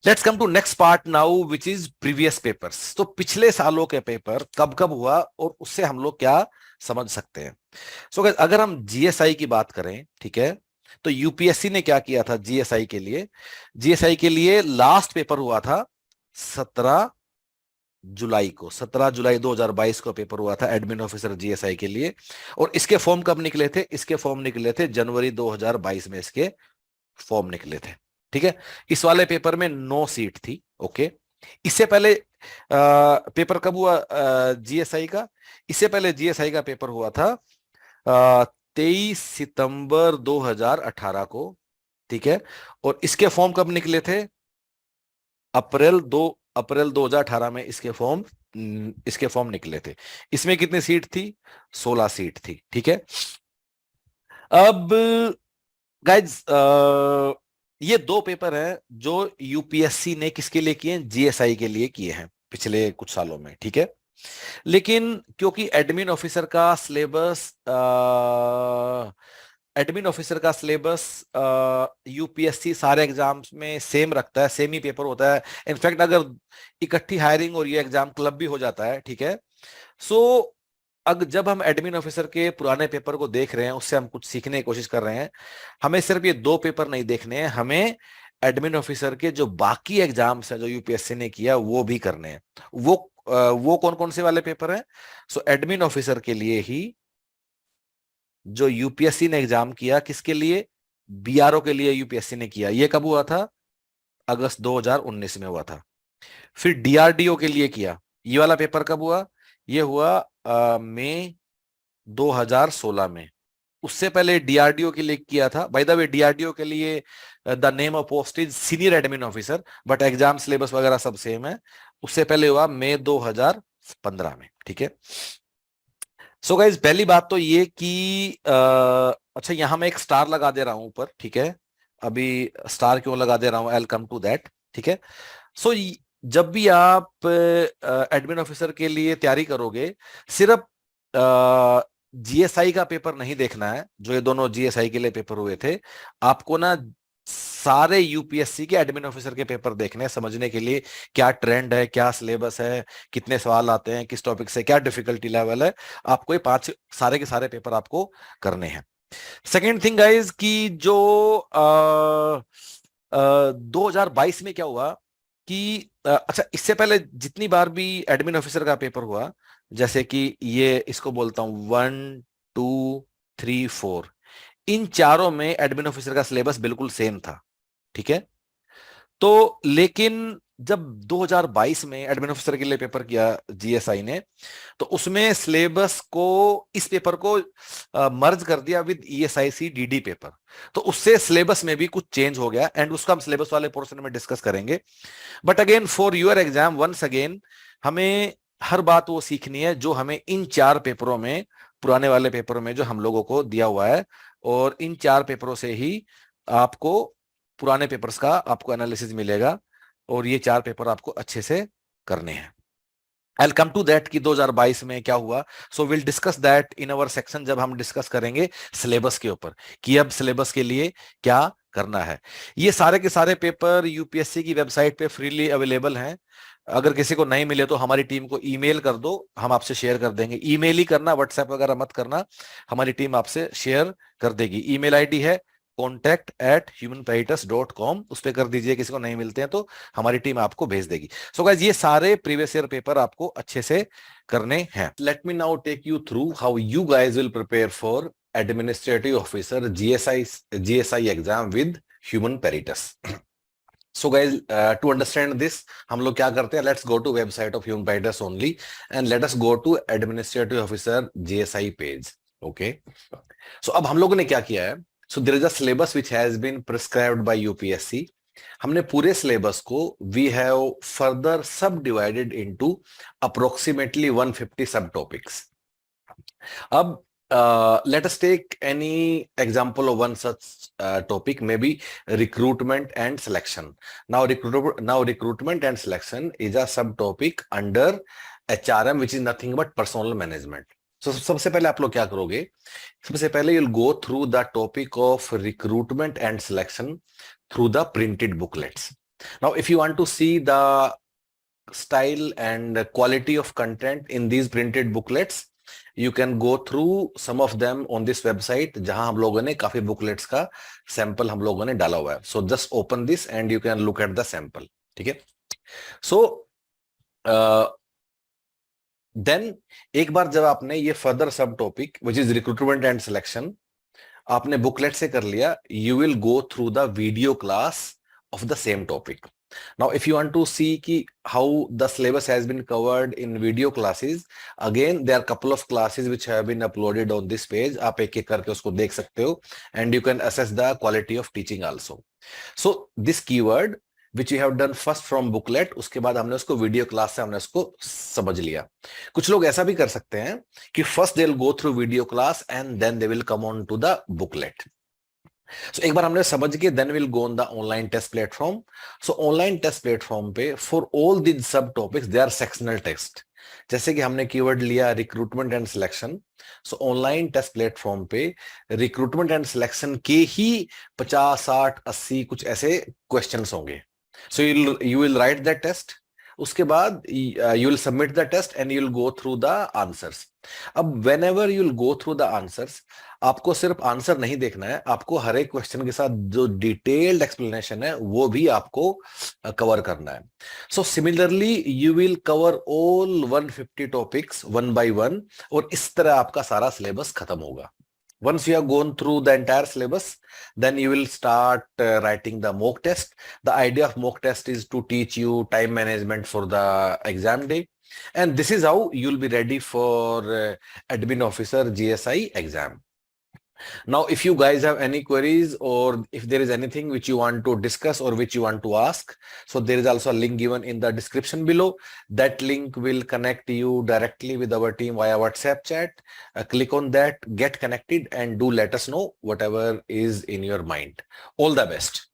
Let's come to next part now which is previous papers. तो पिछले सालों के पेपर कब कब हुआ और उससे हम लोग क्या समझ सकते हैं। सो अगर हम जीएसआई की बात करें, ठीक है, तो यूपीएससी ने क्या किया था जीएसआई के लिए। जीएसआई के लिए लास्ट पेपर हुआ था 17 जुलाई को, 17 जुलाई 2022 को पेपर हुआ था एडमिन ऑफिसर जीएसआई के लिए। और इसके फॉर्म कब निकले थे? इसके फॉर्म निकले थे जनवरी 2022 में, इसके फॉर्म निकले थे। ठीक है, इस वाले पेपर में 9 सीट थी। ओके, इससे पहले पेपर कब हुआ जीएसआई का? इससे पहले जीएसआई का पेपर हुआ था 23 सितंबर 2018 को। ठीक है, और इसके फॉर्म कब निकले थे? अप्रैल 2018 में इसके फॉर्म निकले थे। इसमें कितनी सीट थी? 16 सीट थी। ठीक है, अब गाइज ये दो पेपर हैं जो यूपीएससी ने किसके लिए किए हैं? जीएसआई के लिए किए हैं पिछले कुछ सालों में। ठीक है, लेकिन क्योंकि एडमिन ऑफिसर का सिलेबस यूपीएससी सारे एग्जाम्स में सेम रखता है, सेम ही पेपर होता है। इनफैक्ट अगर इकट्ठी हायरिंग और ये एग्जाम क्लब भी हो जाता है, ठीक है, सो अगर जब हम एडमिन ऑफिसर के पुराने पेपर को देख रहे हैं, उससे हम कुछ सीखने की कोशिश कर रहे हैं। हमें सिर्फ ये दो पेपर नहीं देखने हैं, हमें एडमिन ऑफिसर के जो बाकी एग्जाम्स हैं जो यूपीएससी ने किया वो भी करने हैं। वो कौन कौन से वाले पेपर हैं? सो एडमिन ऑफिसर के लिए ही जो यूपीएससी ने एग्जाम किया, किसके लिए? बीआरओ के लिए यूपीएससी ने किया। ये कब हुआ था? अगस्त 2019 में हुआ था। फिर डीआरडीओ के लिए किया। ये वाला पेपर कब हुआ? ये हुआ मई 2016 में। उससे पहले डीआरडीओ के लिए किया था। बाय द वे, डीआरडीओ के लिए the name of post is senior admin officer, but exam syllabus वगैरह सब सेम है। उससे पहले हुआ मई 2015 में। ठीक है, सो गाइज पहली बात तो ये कि अच्छा, यहां मैं एक स्टार लगा दे रहा हूं ऊपर। ठीक है, अभी स्टार क्यों लगा दे रहा हूं, I will come to that. ठीक है, सो जब भी आप एडमिन ऑफिसर के लिए तैयारी करोगे, सिर्फ जीएसआई का पेपर नहीं देखना है, जो ये दोनों जीएसआई के लिए पेपर हुए थे। आपको ना सारे यूपीएससी के एडमिन ऑफिसर के पेपर देखने हैं, समझने के लिए क्या ट्रेंड है, क्या सिलेबस है, कितने सवाल आते हैं, किस टॉपिक से, क्या डिफिकल्टी लेवल है। आपको ये 5 सारे के सारे पेपर आपको करने हैं। सेकेंड थिंग गाइज कि जो 2022 में क्या हुआ कि अच्छा, इससे पहले जितनी बार भी एडमिन ऑफिसर का पेपर हुआ, जैसे कि ये इसको बोलता हूं 1, 2, 3, 4, इन चारों में एडमिन ऑफिसर का सिलेबस बिल्कुल सेम था। ठीक है, तो लेकिन जब 2022 में एडमिन ऑफिसर के लिए पेपर किया जीएसआई ने, तो उसमें सिलेबस को, इस पेपर को मर्ज कर दिया विद ईएसआईसी डीडी पेपर। तो उससे सिलेबस में भी कुछ चेंज हो गया, एंड उसका हम सिलेबस वाले पोर्शन में डिस्कस करेंगे। But again for your exam, once again हमें हर बात वो सीखनी है जो हमें इन 4 पेपरों में, पुराने वाले पेपरों में जो हम लोगों को दिया हुआ है, और इन 4 पेपरों से ही आपको पुराने पेपर्स का आपको एनालिसिस मिलेगा, और ये 4 पेपर आपको अच्छे से करने हैं। I will come to that कि 2022 में क्या हुआ। So will discuss that in our section, जब हम डिस्कस करेंगे सिलेबस के ऊपर कि अब सिलेबस के लिए क्या करना है। ये सारे के सारे पेपर यूपीएससी की वेबसाइट पे फ्रीली अवेलेबल हैं। अगर किसी को नहीं मिले तो हमारी टीम को ईमेल कर दो, हम आपसे शेयर कर देंगे। ईमेल ही करना, व्हाट्सएप वगैरह मत करना, हमारी टीम आपसे शेयर कर देगी। ईमेल आईडी है contact@humanperitus.com, उस पर कर दीजिए। किसी को नहीं मिलते हैं तो हमारी टीम आपको भेज देगी। सो गाइस, ये सारे प्रीवियस ईयर पेपर आपको अच्छे से करने हैं। Let me now take you through how you guys will prepare for administrative officer GSI exam with Human Peritus. So guys, to understand this, हम लोग क्या करते हैं, let's go to website of Human Peritus only and let us go to administrative officer GSI page. Okay, so अब हम लोगों ने क्या किया है, so there is a syllabus which has been prescribed by UPSC. हमने पूरे सिलेबस को वी हैव फर्दर सब डिवाइडेड इनटू अप्रोक्सीमेटली 150 सब टॉपिक्स। अब let us take any example of one such topic, maybe recruitment and selection. Now recruitment and selection is a subtopic under HRM, which is nothing but personal management. So सबसे पहले आप लोग क्या करोगे, सबसे पहले you'll go through the topic of recruitment and selection through the printed booklets. Now, if you want to see the style and quality of content in these printed booklets, you can go through some of them on this website, जहां हम लोगों ने काफी booklets का sample हम लोगों ने डाला हुआ है. So just open this and you can look at the sample. ठीक है? So then एक बार जब आपने ये further सब topic which is recruitment and selection आपने बुकलेट से कर लिया, you will go through the video class of the same topic. Now, if you want to see ki how the syllabus has been covered in video classes, again, there are couple of classes which have been uploaded on this page. आप एक एक करके उसको देख सकते हो, and you can assess the quality of teaching also. So, this keyword which we have done first from booklet, उसके बाद हमने उसको video class से हमने उसको समझ लिया. कुछ लोग ऐसा भी कर सकते हैं कि first they'll go through video class and then they will come on to the booklet. So एक बार हमने समझ के then we'll go on the online test platform. So online test platform पे for all these sub topics they are sectional test. जैसे कि हमने keyword लिया recruitment and selection. So online test platform पे रिक्रूटमेंट एंड सिलेक्शन के ही 50, 60, 80 कुछ ऐसे क्वेश्चंस होंगे. So you will write that test. उसके बाद you will submit the test and you will go through the answers. अब whenever you will go through the answers, आपको सिर्फ आंसर नहीं देखना है, आपको हर एक क्वेश्चन के साथ जो डिटेल्ड एक्सप्लेनेशन है वो भी आपको कवर करना है. So similarly you will cover all 150 topics one by one और इस तरह आपका सारा सिलेबस खत्म होगा. Once you have gone through the entire syllabus, then you will start writing the mock test. The idea of mock test is to teach you time management for the exam day. And this is how you'll be ready for admin officer GSI exam. Now, if you guys have any queries or if there is anything which you want to discuss or which you want to ask, so there is also a link given in the description below. That link will connect you directly with our team via WhatsApp chat. Click on that, get connected and do let us know whatever is in your mind. All the best.